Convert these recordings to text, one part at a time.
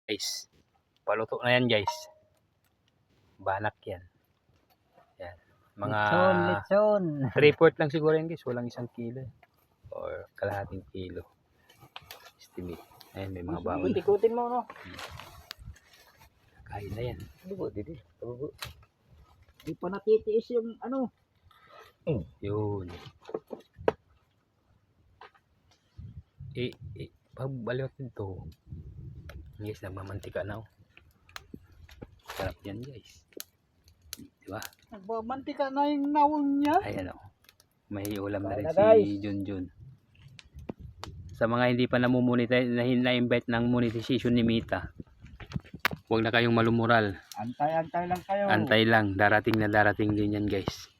Guys, paluto na yan guys. Banak yan. Yan. Mga Lechon. 3/4 lang siguro yan guys. Walang 1 kilo. Or kalahating kilo. Estimate. Ayan, may mga baon. Ikutin mo, no? Kain na yan. Bubo, didi. Bubo. Di pa natitiis yung ano. Yun. Pagbaliwat nito. Guys, nagmamantika na. Sarap yan guys. Diba? Nagmamantika na yung naon niya. Ayan o. May ulam na rin Wala, si Junjun. Sa mga hindi pa namumonetize, na-invite ng monetization ni Mita, huwag na kayong malumural. Antay-antay lang kayo. Antay lang. Darating na darating din yan guys.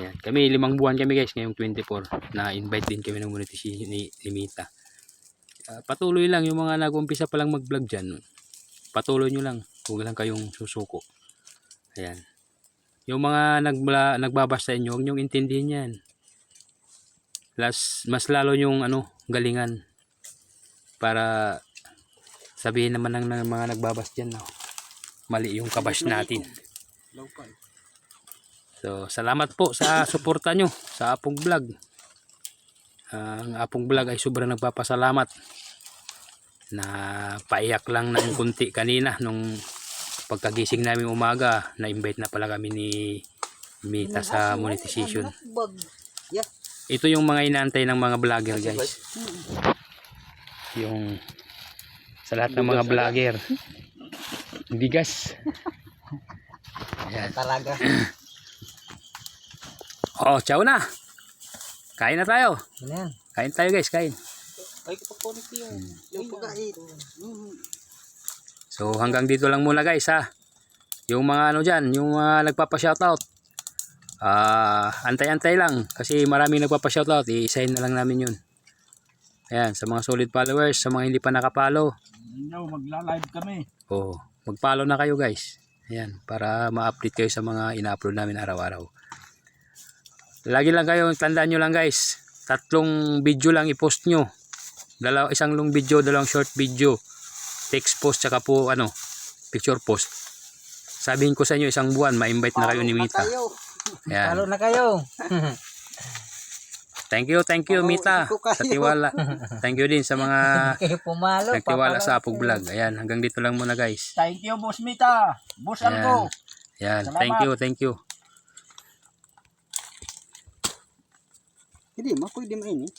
Ayan. Kami 5 buwan kami guys. Ngayong 24. Na-invite din kami ng monetization ni Mita. Patuloy lang yung mga nag-umpisa pa lang mag-vlog dyan. Patuloy nyo lang. Huwag lang kayong susuko. Ayan. Yung mga nagbabas sa inyo, huwag nyong intindihin yan. Mas lalo yung galingan. Para sabihin naman ng mga nagbabas dyan. Mali yung kabash natin. So, salamat po sa suporta nyo sa Apong Vlog. Ang Apong Vlog ay sobrang nagpapasalamat. Na paiyak lang ng kunti kanina nung pagkagising namin umaga, na-invite na pala kami ni Mita sa monetization. Ito yung mga inaantay ng mga vlogger guys. Yung sa lahat ng mga vlogger. Bigas. Ayan. Talaga. Oh, ciao na. Kain na tayo. Ano yan? Kain tayo guys, kain. Ay, kapapunit yun. Yung pagkain. So hanggang dito lang muna guys ha. Yung mga dyan, yung mga nagpapa-shoutout. Antay-antay lang kasi maraming nagpapa-shoutout, i-sign na lang namin yun. Ayan, sa mga solid followers, sa mga hindi pa nakapalo. Magla-live kami. Oh, mag-follow na kayo guys. Ayan, para ma-update kayo sa mga ina-upload namin araw-araw. Lagi lang kayo, tandaan nyo lang guys. 3 video lang i-post nyo. Isang long video, 2 short video. Text post, tsaka po picture post. Sabihin ko sa inyo, 1 buwan, ma-invite na kayo ni Mita. Ayan. Palo na kayo. Thank you Mita sa tiwala. Thank you din sa mga nagtiwala sa Apong Vlog. Ayan, hanggang dito lang muna guys. Thank you, Boss Mita. Boss Algo. Ayan, thank you. Hindi, pwede mainit.